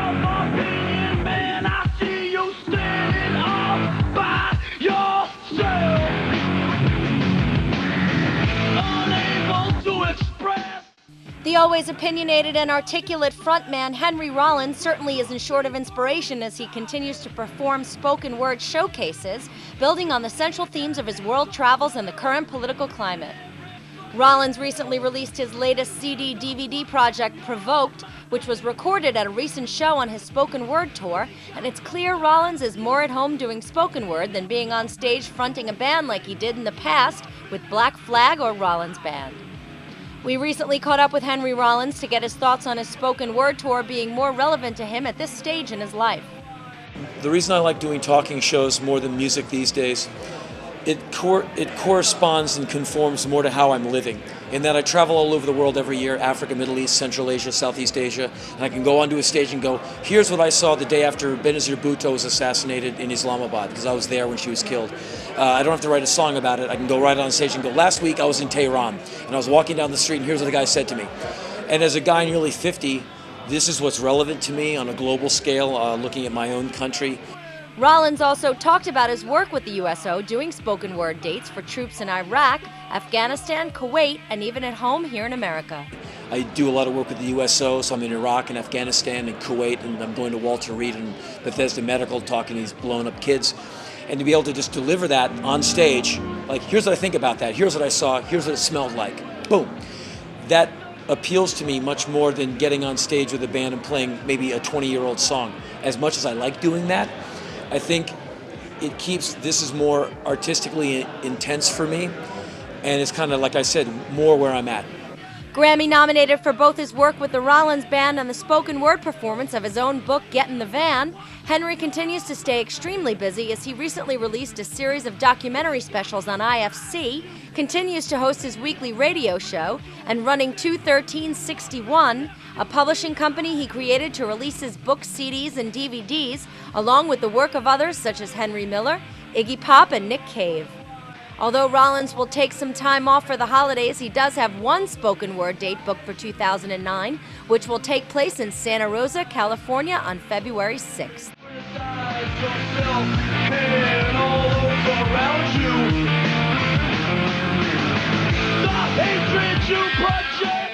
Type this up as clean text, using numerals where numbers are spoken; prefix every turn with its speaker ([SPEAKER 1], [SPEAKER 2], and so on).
[SPEAKER 1] self-opinion, man, I see you standing all by yourself, unable to express.
[SPEAKER 2] The always opinionated and articulate frontman Henry Rollins certainly isn't short of inspiration as he continues to perform spoken word showcases, building on the central themes of his world travels and the current political climate. Rollins recently released his latest CD/DVD project, Provoked, which was recorded at a recent show on his spoken word tour, and it's clear Rollins is more at home doing spoken word than being on stage fronting a band like he did in the past with Black Flag or Rollins Band. We recently caught up with Henry Rollins to get his thoughts on his spoken word tour being more relevant to him at this stage in his life.
[SPEAKER 3] The reason I like doing talking shows more than music these days, it corresponds and conforms more to how I'm living, in that I travel all over the world every year, Africa, Middle East, Central Asia, Southeast Asia, and I can go onto a stage and go, here's what I saw the day after Benazir Bhutto was assassinated in Islamabad, because I was there when she was killed. I don't have to write a song about it. I can go right on stage and go, last week I was in Tehran, and I was walking down the street, and here's what the guy said to me. And as a guy nearly 50, this is what's relevant to me on a global scale, looking at my own country.
[SPEAKER 2] Rollins also talked about his work with the USO, doing spoken word dates for troops in Iraq, Afghanistan, Kuwait, and even at home here in America.
[SPEAKER 3] I do a lot of work with the USO, so I'm in Iraq and Afghanistan and Kuwait, and I'm going to Walter Reed and Bethesda Medical talking to these blown up kids. And to be able to just deliver that on stage, like, here's what I think about that, here's what I saw, here's what it smelled like, boom. That appeals to me much more than getting on stage with a band and playing maybe a 20-year-old song. As much as I like doing that, I think it keeps, this is more artistically intense for me, and it's kind of, like I said, more where I'm at.
[SPEAKER 2] Grammy nominated for both his work with the Rollins Band and the spoken word performance of his own book, Get in the Van, Henry continues to stay extremely busy as he recently released a series of documentary specials on IFC, continues to host his weekly radio show, and running 21361, a publishing company he created to release his books, CDs, and DVDs, along with the work of others such as Henry Miller, Iggy Pop, and Nick Cave. Although Rollins will take some time off for the holidays, he does have one spoken word date booked for 2009, which will take place in Santa Rosa, California on February 6th.
[SPEAKER 1] The hatred you project.